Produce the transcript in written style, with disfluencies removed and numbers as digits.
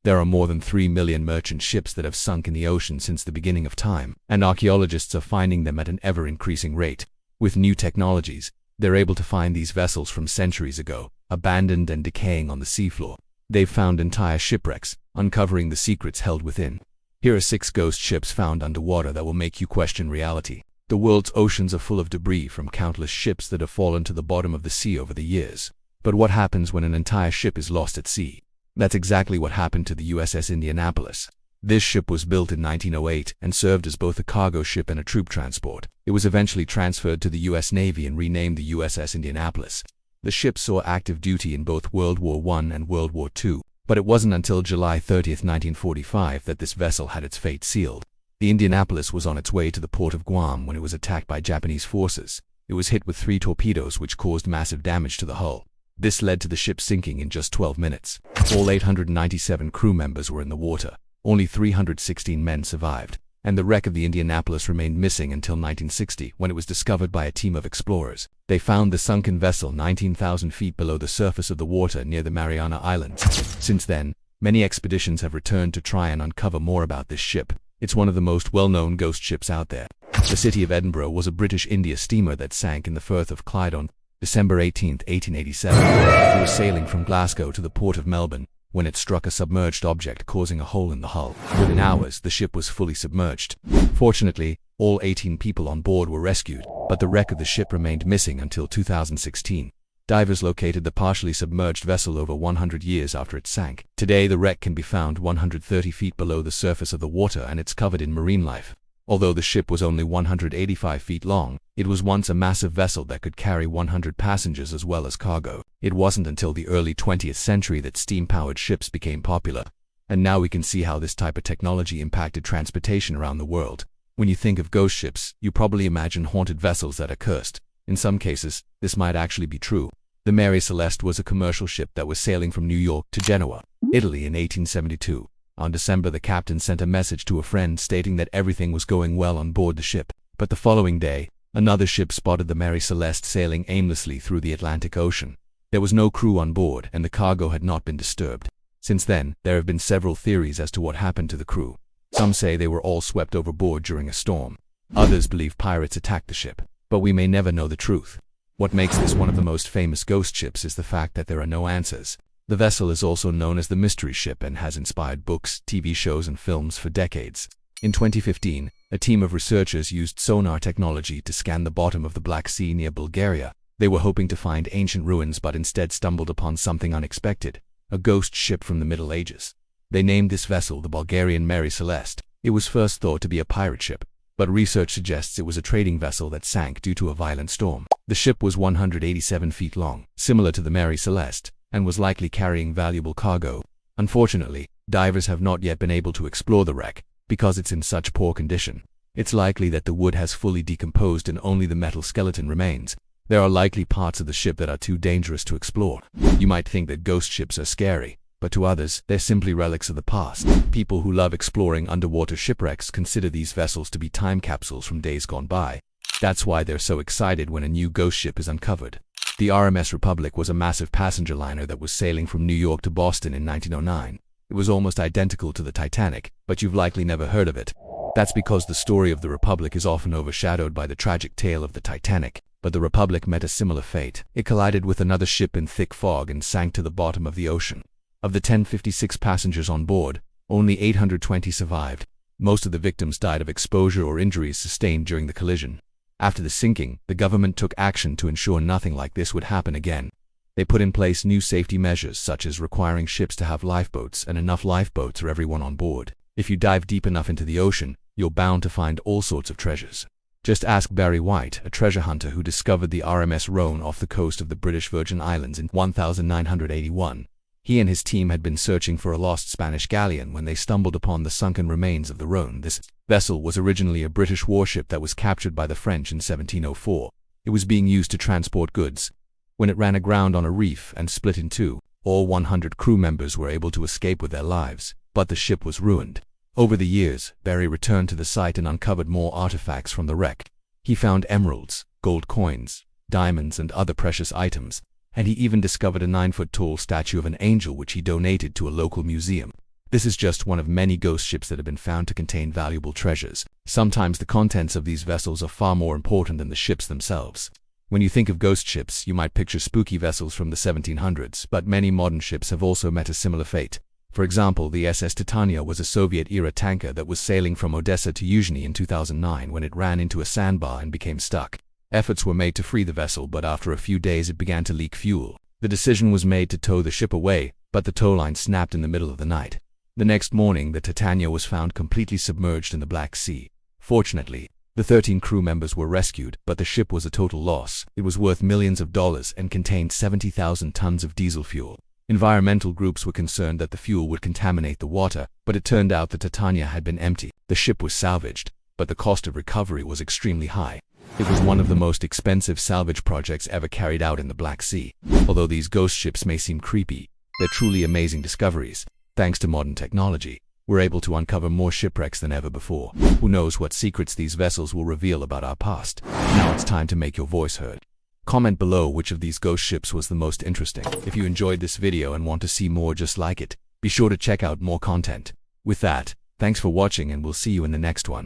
There are more than 3 million merchant ships that have sunk in the ocean since the beginning of time, and archaeologists are finding them at an ever-increasing rate. With new technologies, they're able to find these vessels from centuries ago, abandoned and decaying on the seafloor. They've found entire shipwrecks, uncovering the secrets held within. Here are 6 ghost ships found underwater that will make you question reality. The world's oceans are full of debris from countless ships that have fallen to the bottom of the sea over the years. But what happens when an entire ship is lost at sea? That's exactly what happened to the USS Indianapolis. This ship was built in 1908 and served as both a cargo ship and a troop transport. It was eventually transferred to the U.S. Navy and renamed the USS Indianapolis. The ship saw active duty in both World War I and World War II, but it wasn't until July 30, 1945 that this vessel had its fate sealed. The Indianapolis was on its way to the port of Guam when it was attacked by Japanese forces. It was hit with 3 torpedoes which caused massive damage to the hull. This led to the ship sinking in just 12 minutes. All 897 crew members were in the water. Only 316 men survived, and the wreck of the Indianapolis remained missing until 1960 when it was discovered by a team of explorers. They found the sunken vessel 19,000 feet below the surface of the water near the Mariana Islands. Since then, many expeditions have returned to try and uncover more about this ship. It's one of the most well-known ghost ships out there. The City of Edinburgh was a British India steamer that sank in the Firth of Clyde on December 18, 1887. It was sailing from Glasgow to the port of Melbourne when it struck a submerged object, causing a hole in the hull. Within hours, the ship was fully submerged. Fortunately, all 18 people on board were rescued, but the wreck of the ship remained missing until 2016. Divers located the partially submerged vessel over 100 years after it sank. Today, the wreck can be found 130 feet below the surface of the water and it's covered in marine life. Although the ship was only 185 feet long, it was once a massive vessel that could carry 100 passengers as well as cargo. It wasn't until the early 20th century that steam-powered ships became popular. And now we can see how this type of technology impacted transportation around the world. When you think of ghost ships, you probably imagine haunted vessels that are cursed. In some cases, this might actually be true. The Mary Celeste was a commercial ship that was sailing from New York to Genoa, Italy in 1872. On December, the captain sent a message to a friend stating that everything was going well on board the ship. But the following day, another ship spotted the Mary Celeste sailing aimlessly through the Atlantic Ocean. There was no crew on board and the cargo had not been disturbed. Since then, there have been several theories as to what happened to the crew. Some say they were all swept overboard during a storm. Others believe pirates attacked the ship. But we may never know the truth. What makes this one of the most famous ghost ships is the fact that there are no answers. The vessel is also known as the Mystery Ship and has inspired books, TV shows, and films for decades. In 2015, a team of researchers used sonar technology to scan the bottom of the Black Sea near Bulgaria. They were hoping to find ancient ruins but instead stumbled upon something unexpected, a ghost ship from the Middle Ages. They named this vessel the Bulgarian Mary Celeste. It was first thought to be a pirate ship, but research suggests it was a trading vessel that sank due to a violent storm. The ship was 187 feet long, similar to the Mary Celeste, and was likely carrying valuable cargo. Unfortunately, divers have not yet been able to explore the wreck because it's in such poor condition. It's likely that the wood has fully decomposed and only the metal skeleton remains. There are likely parts of the ship that are too dangerous to explore. You might think that ghost ships are scary, but to others, they're simply relics of the past. People who love exploring underwater shipwrecks consider these vessels to be time capsules from days gone by. That's why they're so excited when a new ghost ship is uncovered. The RMS Republic was a massive passenger liner that was sailing from New York to Boston in 1909. It was almost identical to the Titanic, but you've likely never heard of it. That's because the story of the Republic is often overshadowed by the tragic tale of the Titanic. But the Republic met a similar fate. It collided with another ship in thick fog and sank to the bottom of the ocean. Of the 1056 passengers on board, only 820 survived. Most of the victims died of exposure or injuries sustained during the collision. After the sinking, the government took action to ensure nothing like this would happen again. They put in place new safety measures such as requiring ships to have lifeboats and enough lifeboats for everyone on board. If you dive deep enough into the ocean, you're bound to find all sorts of treasures. Just ask Barry White, a treasure hunter who discovered the RMS Rhone off the coast of the British Virgin Islands in 1981. He and his team had been searching for a lost Spanish galleon when they stumbled upon the sunken remains of the Rhone. This vessel was originally a British warship that was captured by the French in 1704. It was being used to transport goods. When it ran aground on a reef and split in two, all 100 crew members were able to escape with their lives, but the ship was ruined. Over the years, Barry returned to the site and uncovered more artifacts from the wreck. He found emeralds, gold coins, diamonds, and other precious items, and he even discovered a 9-foot-tall statue of an angel which he donated to a local museum. This is just one of many ghost ships that have been found to contain valuable treasures. Sometimes the contents of these vessels are far more important than the ships themselves. When you think of ghost ships, you might picture spooky vessels from the 1700s, but many modern ships have also met a similar fate. For example, the SS Titania was a Soviet-era tanker that was sailing from Odessa to Yuzhny in 2009 when it ran into a sandbar and became stuck. Efforts were made to free the vessel, but after a few days it began to leak fuel. The decision was made to tow the ship away, but the tow line snapped in the middle of the night. The next morning, the Titania was found completely submerged in the Black Sea. Fortunately, the 13 crew members were rescued, but the ship was a total loss. It was worth millions of dollars and contained 70,000 tons of diesel fuel. Environmental groups were concerned that the fuel would contaminate the water, but it turned out the Titania had been empty. The ship was salvaged, but the cost of recovery was extremely high. It was one of the most expensive salvage projects ever carried out in the Black Sea. Although these ghost ships may seem creepy, they're truly amazing discoveries. Thanks to modern technology, we're able to uncover more shipwrecks than ever before. Who knows what secrets these vessels will reveal about our past? Now it's time to make your voice heard. Comment below which of these ghost ships was the most interesting. If you enjoyed this video and want to see more just like it, be sure to check out more content. With that, thanks for watching and we'll see you in the next one.